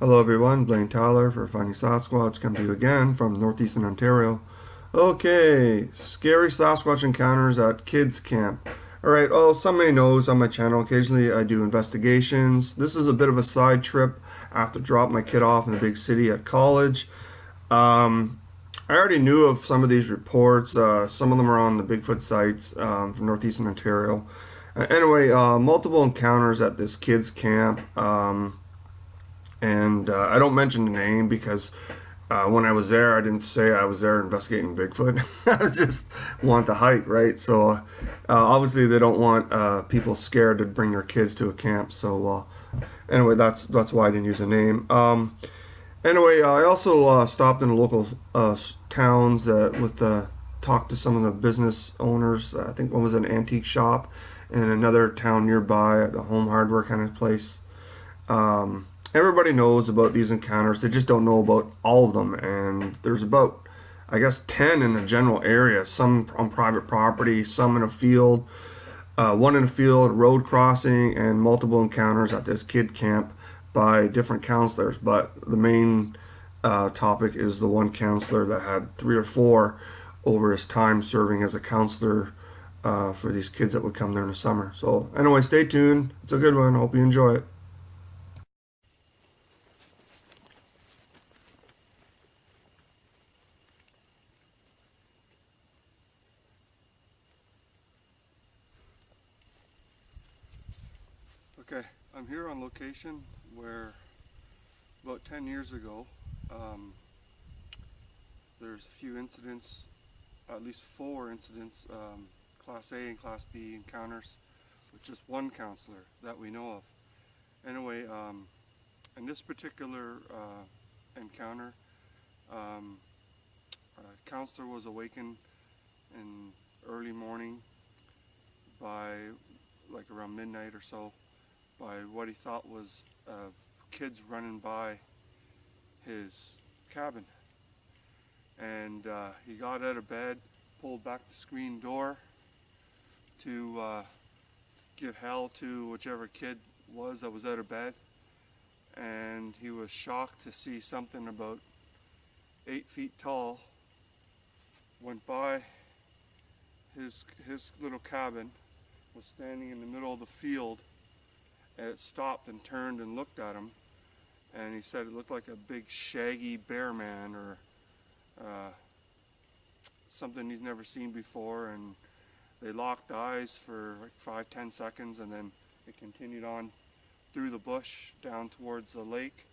Hello everyone, Blaine Tyler for Finding Sasquatch, come to you again from northeastern Ontario. Okay, scary Sasquatch encounters at kids camp. Alright, well, somebody knows on my channel, occasionally I do investigations. This is a bit of a side trip after dropping my kid off in the big city at college. Um, I already knew of some of these reports. Some of them are on the Bigfoot sites from northeastern Ontario. Anyway, multiple encounters at this kids camp. And I don't mention the name because when I was there, I didn't say I was there investigating Bigfoot. I just want to hike, right? So obviously they don't want people scared to bring their kids to a camp. So anyway, that's why I didn't use a name. Anyway, I also stopped in the local towns with talked to some of the business owners. I think one was an antique shop, and another town nearby, a home hardware kind of place. Everybody knows about these encounters. They just don't know about all of them. And there's about, I guess, 10 in the general area. Some on private property, some in a field, one in a field, road crossing, and multiple encounters at this kid camp by different counselors. But the main topic is the one counselor that had three or four over his time serving as a counselor for these kids that would come there in the summer. So anyway, stay tuned. It's a good one. Hope you enjoy it. Okay, I'm here on location where about 10 years ago um, there's a few incidents, at least four incidents, Class A and Class B encounters with just one counselor that we know of. Anyway, in this particular encounter, um, a counselor was awakened in early morning by like around midnight or so by what he thought was kids running by his cabin. And he got out of bed, pulled back the screen door to give hell to whichever kid was that was out of bed. And he was shocked to see something about 8 feet tall went by his little cabin, was standing in the middle of the field, and it stopped and turned and looked at him, and he said it looked like a big shaggy bear man or something he's never seen before. And they locked eyes for like 5-10 seconds, and then it continued on through the bush down towards the lake.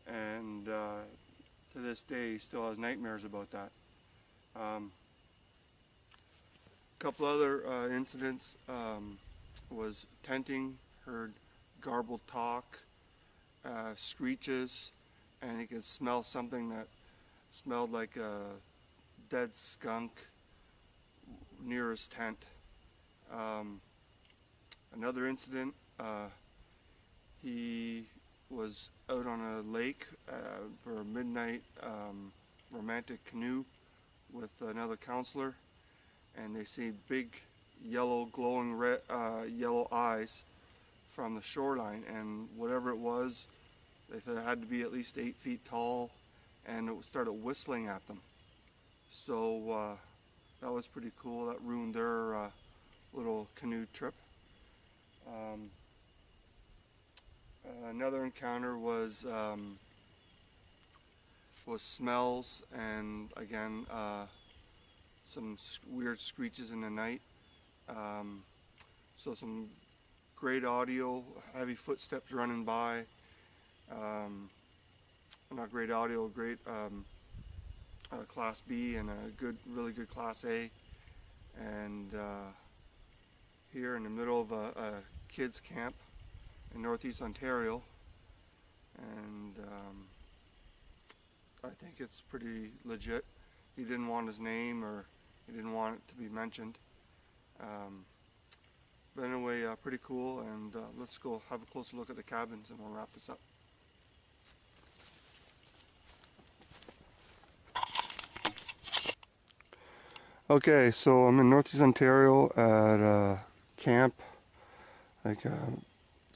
And to this day he still has nightmares about that. A couple other incidents was tenting, heard garbled talk, screeches, and he could smell something that smelled like a dead skunk near his tent. Another incident, he was out on a lake for a midnight romantic canoe with another counselor, and they see big yellow glowing red yellow eyes from the shoreline, and whatever it was, they said it had to be at least 8 feet tall, and it started whistling at them. So that was pretty cool. That ruined their little canoe trip. Another encounter was smells, and again some weird screeches in the night. So some great audio, heavy footsteps running by. Not great audio, great Class B and a really good Class A. And here in the middle of a kids camp in northeast Ontario. And I think it's pretty legit. He didn't want his name, or he didn't want it to be mentioned. But anyway, pretty cool, and let's go have a closer look at the cabins and we'll wrap this up. Okay, so I'm in northeast Ontario at a camp, like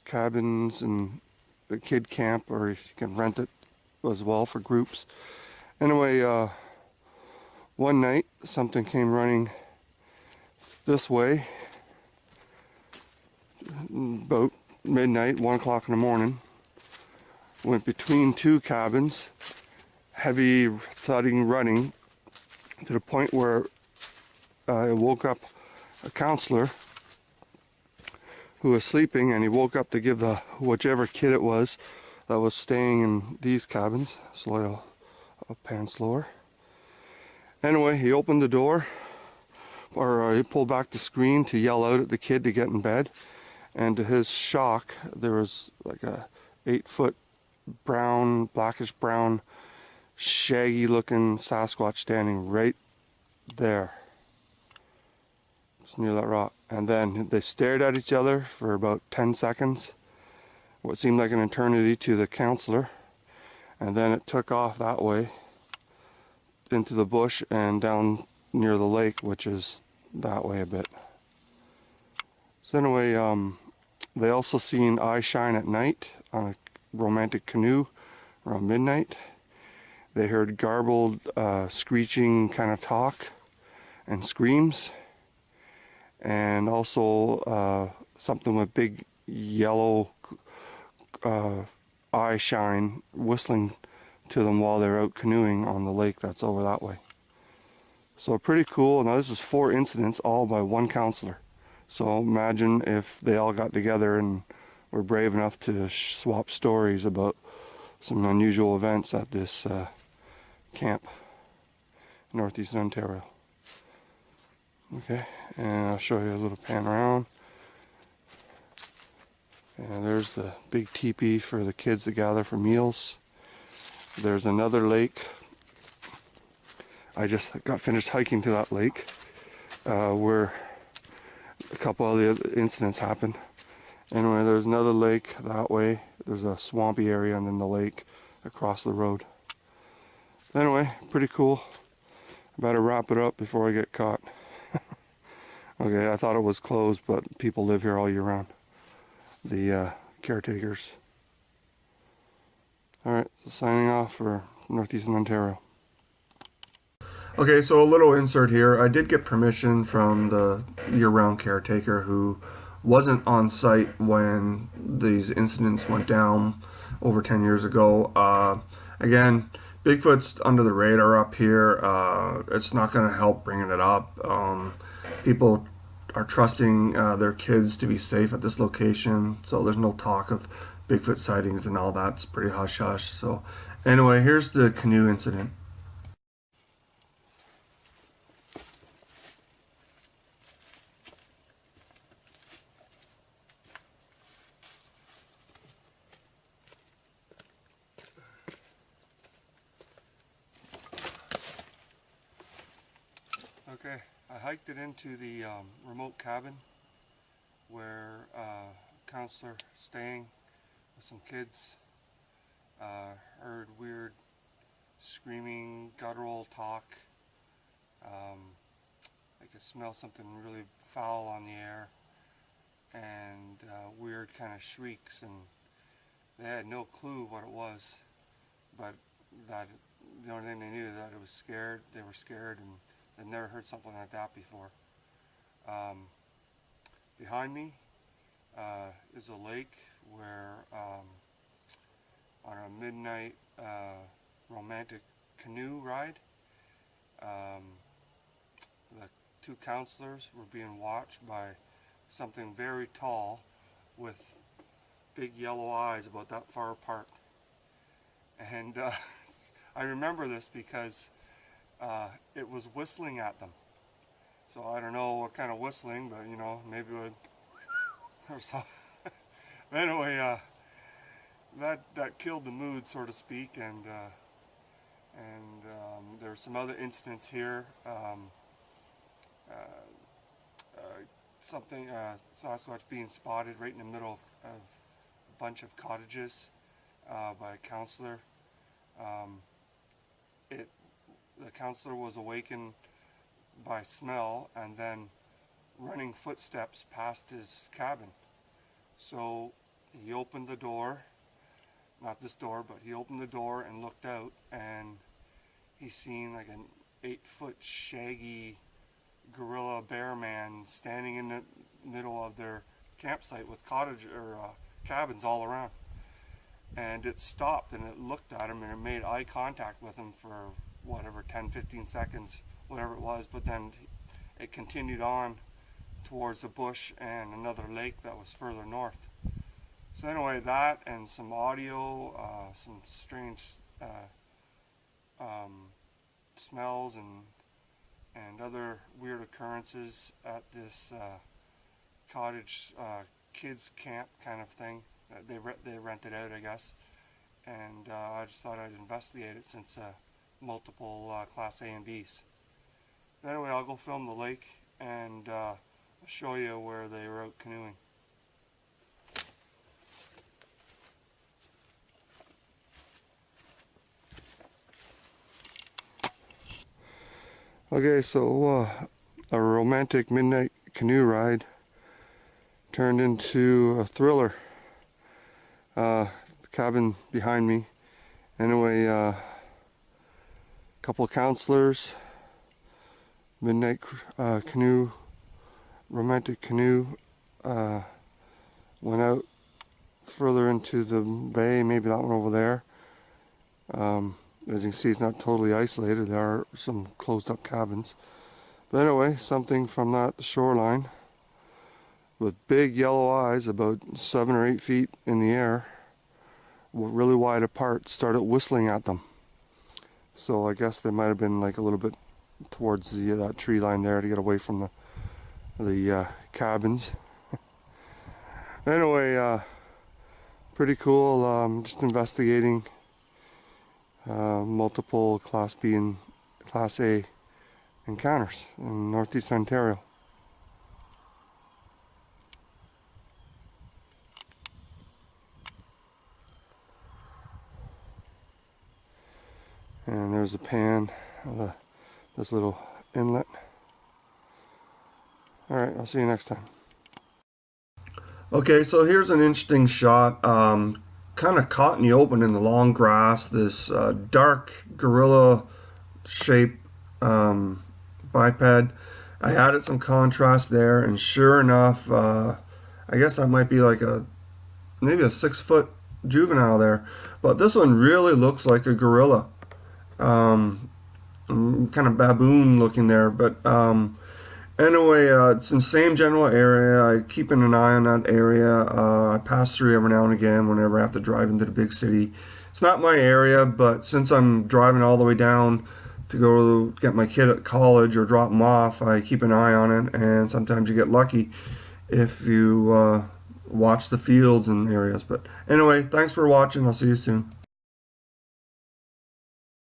cabins and a kid camp, or you can rent it as well for groups. Anyway, one night something came running this way about midnight, 1 o'clock in the morning. Went between two cabins, heavy thudding, running, to the point where I woke up a counselor who was sleeping, and he woke up to give the whichever kid it was that was staying in these cabins. So I'll pan slower. Anyway, he opened the door, or he pulled back the screen to yell out at the kid to get in bed, and to his shock, there was like a 8-foot brown, blackish brown, shaggy looking Sasquatch standing right there, just near that rock. And then they stared at each other for about 10 seconds, what seemed like an eternity to the counselor, and then it took off that way into the bush and down near the lake, which is that way a bit. So anyway, they also seen eye shine at night on a romantic canoe around midnight. They heard garbled, screeching kind of talk and screams, and also something with big yellow eye shine whistling to them while they're out canoeing on the lake that's over that way. So pretty cool. Now this is 4 incidents, all by one counselor. So imagine if they all got together and were brave enough to swap stories about some unusual events at this camp in northeastern Ontario. Okay, and I'll show you a little pan around. And there's the big teepee for the kids to gather for meals. There's another lake. I just got finished hiking to that lake where a couple of the other incidents happened. Anyway, there's another lake that way. There's a swampy area and then the lake across the road. Anyway, pretty cool. Better wrap it up before I get caught. Okay, I thought it was closed, but people live here all year round. The caretakers. Alright, so signing off for northeastern Ontario. Okay, so a little insert here. I did get permission from the year-round caretaker who wasn't on site when these incidents went down over 10 years ago. Again, Bigfoot's under the radar up here. It's not going to help bringing it up. People are trusting their kids to be safe at this location, so there's no talk of Bigfoot sightings and all that. It's pretty hush-hush. So anyway, here's the canoe incident. Okay, I hiked it into the remote cabin where a counselor staying with some kids. Heard weird screaming, guttural talk. I could smell something really foul on the air, and weird kind of shrieks, and they had no clue what it was, but that the only thing they knew is that it was scared. They were scared, and they'd never heard something like that before. Behind me is a lake where on a midnight romantic canoe ride, the 2 counselors were being watched by something very tall with big yellow eyes about that far apart. And I remember this because it was whistling at them. So I don't know what kind of whistling, but you know, maybe it would or something. Anyway, that killed the mood, so to speak, and there's some other incidents here. Sasquatch being spotted right in the middle of a bunch of cottages by a counselor. The counselor was awakened by smell and then running footsteps past his cabin. So he opened the door not this door, but he opened the door and looked out, and he seen like an 8-foot shaggy gorilla bear man standing in the middle of their campsite with cabins all around. And it stopped and it looked at him and it made eye contact with him for whatever, 10-15 seconds, whatever it was, but then it continued on towards the bush and another lake that was further north. So anyway, that and some audio, some strange smells and other weird occurrences at this cottage kids camp kind of thing. They rented out, I guess, and I just thought I'd investigate it since multiple Class A and Bs. Anyway, I'll go film the lake and I'll show you where they were out canoeing. Okay, so a romantic midnight canoe ride turned into a thriller. The cabin behind me. Anyway, couple of counselors, midnight canoe, romantic canoe, went out further into the bay, maybe that one over there. As you can see, it's not totally isolated. There are some closed up cabins. But anyway, something from that shoreline with big yellow eyes about 7 or 8 feet in the air, really wide apart, started whistling at them. So I guess they might have been like a little bit towards that tree line there to get away from the cabins. Anyway, pretty cool. Just investigating multiple Class B and Class A encounters in Northeast Ontario. And there's a pan of this little inlet. Alright, I'll see you next time. Okay, so here's an interesting shot. Kind of caught in the open in the long grass. This dark gorilla shaped biped. I added some contrast there, and sure enough, I guess that might be like maybe a 6-foot juvenile there. But this one really looks like a gorilla. Kind of baboon looking there, but anyway, it's in the same general area. I keep an eye on that area. I pass through every now and again whenever I have to drive into the big city. It's not my area, but since I'm driving all the way down to go get my kid at college or drop him off, I keep an eye on it, and sometimes you get lucky if you watch the fields and areas. But anyway, thanks for watching. I'll see you soon.